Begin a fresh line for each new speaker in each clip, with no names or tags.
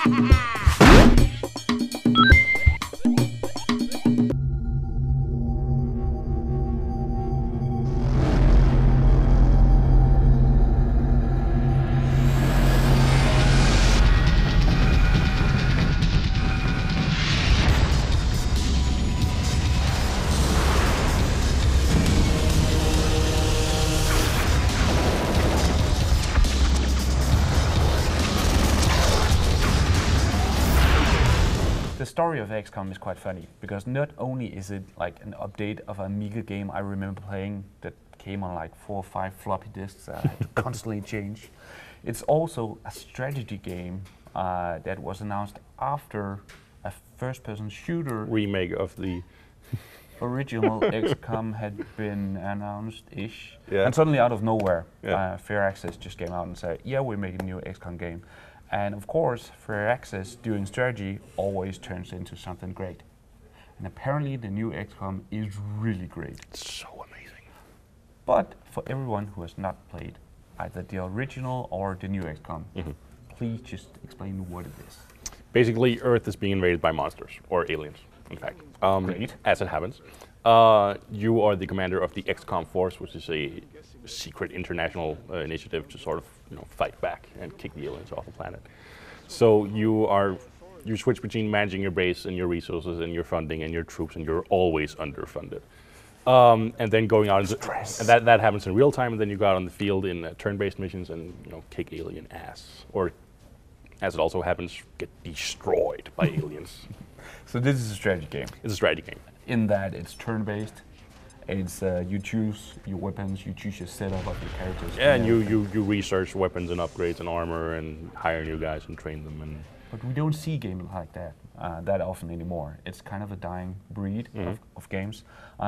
The story of Xcom is quite funny because not only is it like an update of an Amiga game I remember playing that came on like 4 or 5 floppy disks that I had to constantly change. It's also a strategy game that was announced after a first-person shooter
remake of the
original Xcom had been announced-ish.
Yeah.
And suddenly out of nowhere,
Yeah.
Firaxis just came out and said, yeah, we're making a new Xcom game. And of course, Firaxis doing strategy always turns into something great. And apparently the new Xcom is really great.
It's so amazing.
But for everyone who has not played either the original or the new Xcom, please just explain what it is.
Basically, Earth is being invaded by monsters, or aliens, in fact.
Great.
As it happens. You are the commander of the Xcom force, which is a secret international initiative to sort of fight back and kick the aliens off the planet. So you switch between managing your base and your resources and your funding and your troops, and you're always underfunded. And then going out into and that happens in real time, and then you go out on the field in turn-based missions and kick alien ass, or as it also happens, get destroyed by aliens.
So this is a strategy game.
It's a strategy game.
In that it's turn-based. It's you choose your weapons, you choose your setup of your characters.
Yeah, and you research weapons and upgrades and armor and hire new guys and train them. And
but we don't see games like that often anymore. It's kind of a dying breed of games.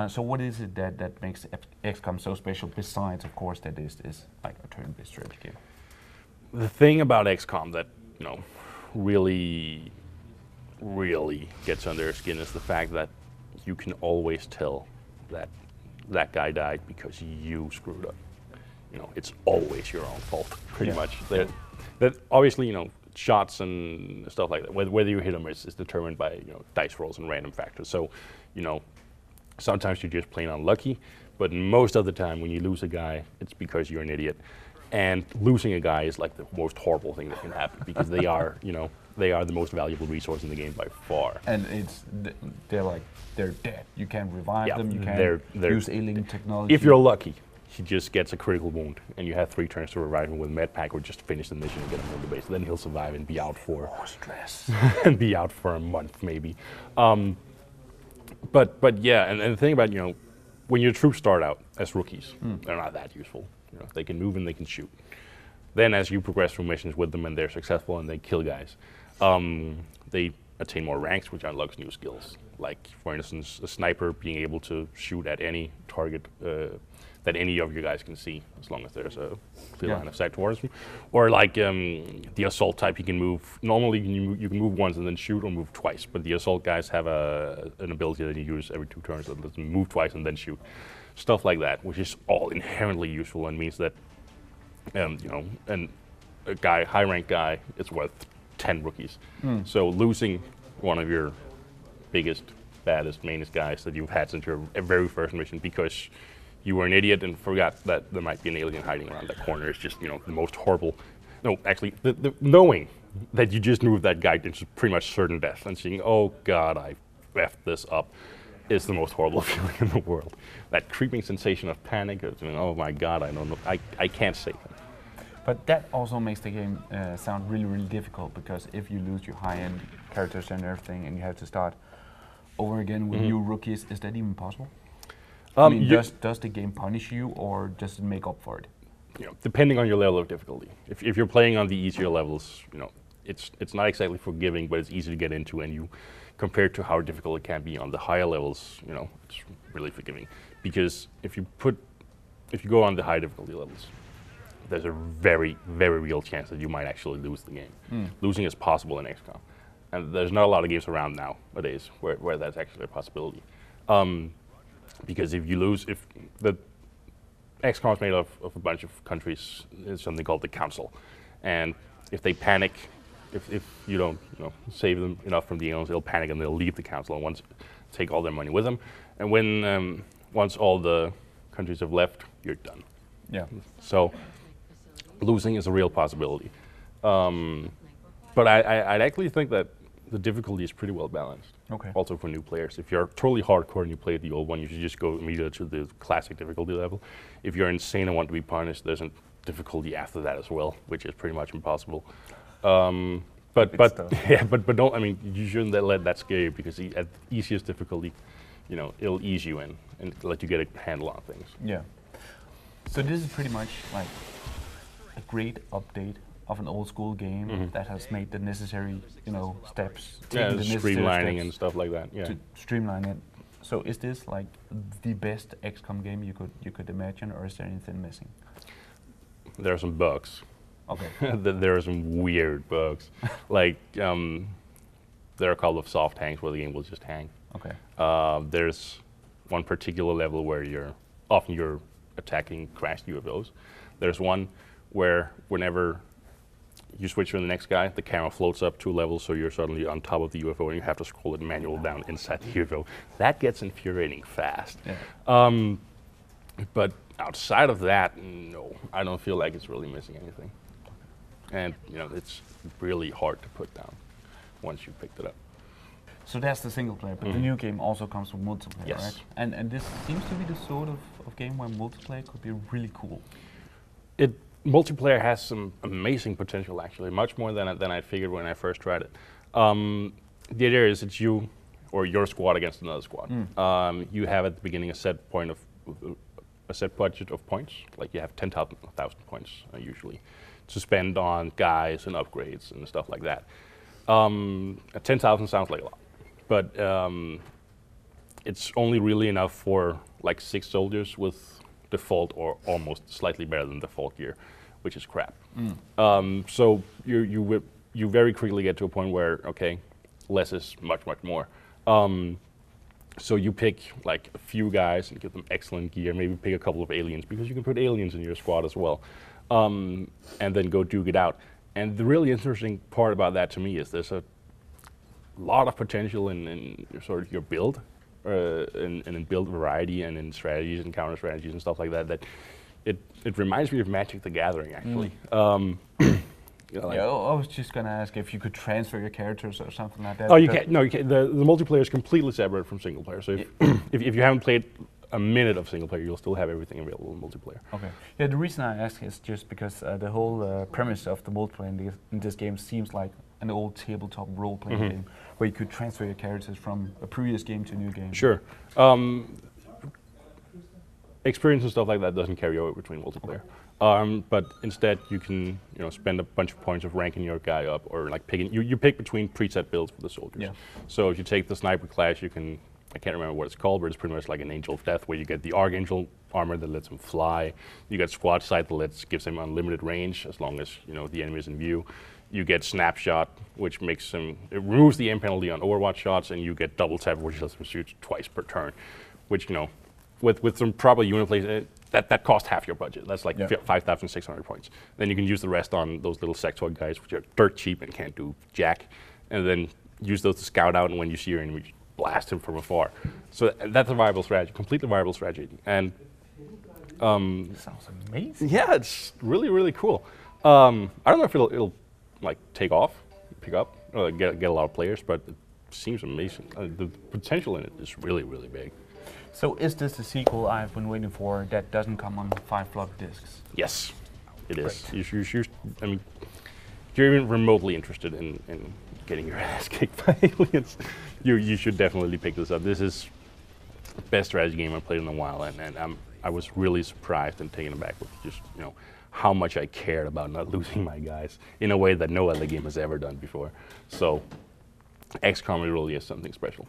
So what is it that makes XCOM so special, besides, of course, that it is like a turn-based strategy game?
The thing about XCOM that really gets under your skin is the fact that you can always tell that guy died because you screwed up. It's always your own fault, pretty much. That obviously, shots and stuff like that, whether you hit them is determined by dice rolls and random factors. So, sometimes you're just plain unlucky, but most of the time when you lose a guy, it's because you're an idiot. And losing a guy is like the most horrible thing that can happen because they are the most valuable resource in the game by far.
And they're dead. You can't revive them. You can't use alien technology.
If you're lucky, he just gets a critical wound, and you have 3 turns to revive him with med pack, or just finish the mission and get him on the base. Then he'll survive and be out for
more stress
and be out for a month maybe. But yeah, and the thing about when your troops start out as rookies, they're not that useful. They can move and they can shoot. Then as you progress through missions with them and they're successful and they kill guys, they attain more ranks, which unlocks new skills. Like, for instance, a sniper being able to shoot at any target that any of you guys can see, as long as there's a clear line of sight towards them. Or like the assault type, you can move. Normally you can move once and then shoot, or move twice. But the assault guys have an ability that you use every 2 turns that lets them move twice and then shoot. Stuff like that, which is all inherently useful and means that and a guy, high-ranked guy, it's worth 10 rookies. So losing one of your biggest, baddest, mainest guys that you've had since your very first mission because you were an idiot and forgot that there might be an alien hiding around that corner is just, the most horrible. No, actually, the knowing that you just moved that guy into pretty much certain death and seeing, oh God, I effed this up, is the most horrible feeling in the world. That creeping sensation of panic, of, oh my God, I don't know, I can't save him.
But that also makes the game sound really, really difficult, because if you lose your high-end characters and everything and you have to start over again with new rookies, is that even possible? I mean, does the game punish you, or does it make up for it?
Depending on your level of difficulty. If you're playing on the easier levels, it's not exactly forgiving, but it's easy to get into, and compared to how difficult it can be on the higher levels, it's really forgiving. Because if you go on the high difficulty levels, there's a very, very real chance that you might actually lose the game. Losing is possible in XCOM. And there's not a lot of games around nowadays where that's actually a possibility. Because if you lose, if the XCOM is made of a bunch of countries, it's something called the Council. And if they panic, if you don't save them enough from the aliens, they'll panic and they'll leave the council and take all their money with them. And when once all the countries have left, you're done.
Yeah.
So losing is a real possibility. But I'd actually think that the difficulty is pretty well balanced.
Okay.
Also for new players. If you're totally hardcore and you play the old one, you should just go immediately to the classic difficulty level. If you're insane and want to be punished, there's a difficulty after that as well, which is pretty much impossible. But don't. I mean, you shouldn't let that scare you, because at the easiest difficulty, it'll ease you in and let you get a handle on things.
Yeah. So this is pretty much like a great update of an old school game that has made the necessary, steps.
Streamlining and stuff like that. Yeah.
To streamline it. So is this like the best XCOM game you could imagine, or is there anything missing?
There are some bugs.
Okay.
There are some weird bugs. Like there are a couple of soft hangs where the game will just hang.
Okay.
There's one particular level where you're attacking crashed UFOs. There's one where whenever you switch to the next guy, the camera floats up 2 levels, so you're suddenly on top of the UFO and you have to scroll it manual down inside the UFO. That gets infuriating fast.
Yeah.
But outside of that, no, I don't feel like it's really missing anything. And it's really hard to put down once you've picked it up.
So that's the single player, but the new game also comes with multiplayer,
Yes.
right? And this seems to be the sort of game where multiplayer could be really cool.
Multiplayer has some amazing potential, actually, much more than I figured when I first tried it. The idea is it's you or your squad against another squad. You have at the beginning a set budget of points, like you have 10,000 points usually, to spend on guys and upgrades and stuff like that. 10,000 sounds like a lot, but it's only really enough for like 6 soldiers with default or almost slightly better than default gear, which is crap. So you very quickly get to a point where, okay, less is much more. So you pick like a few guys and give them excellent gear, maybe pick a couple of aliens, because you can put aliens in your squad as well, and then go duke it out. And the really interesting part about that to me is there's a lot of potential in sort of your build, and in build variety and in strategies and counter strategies and stuff like that. That it reminds me of Magic the Gathering, actually.
I was just gonna ask if you could transfer your characters or something like that.
Oh, you can't. No, you can't. The multiplayer is completely separate from single player. So if you haven't played a minute of single player, you'll still have everything available in multiplayer.
Okay. Yeah, the reason I ask is just because the whole premise of the multiplayer in this game seems like an old tabletop role-playing game where you could transfer your characters from a previous game to a new game.
Sure. Experience and stuff like that doesn't carry over between multiplayer. But instead, you can spend a bunch of points of ranking your guy up, or like picking. You pick between preset builds for the soldiers.
Yeah.
So if you take the sniper class, you can. I can't remember what it's called, but it's pretty much like an Angel of Death, where you get the Archangel armor that lets him fly. You get Squad Sight that gives him unlimited range as long as the enemy is in view. You get Snapshot, which makes him removes the aim penalty on Overwatch shots, and you get Double Tap, which lets him shoot twice per turn, which with some proper unit plays, that costs half your budget. That's like 5,600 points. Then you can use the rest on those little sectoid guys, which are dirt cheap and can't do jack, and then use those to scout out, and when you see your enemy, blast him from afar. So that's a viable strategy, completely viable strategy. And
sounds amazing.
yeah, it's really, really cool. I don't know if it'll like take off, pick up, or get a lot of players, but it seems amazing. The potential in it is really, really big.
So is this the sequel I've been waiting for that doesn't come on 5 floppy disks?
Yes, it is. I mean, if you're even remotely interested in getting your ass kicked by aliens, you should definitely pick this up. This is the best strategy game I've played in a while, and I was really surprised and taken aback with just how much I cared about not losing my guys in a way that no other game has ever done before. So XCOM really is something special.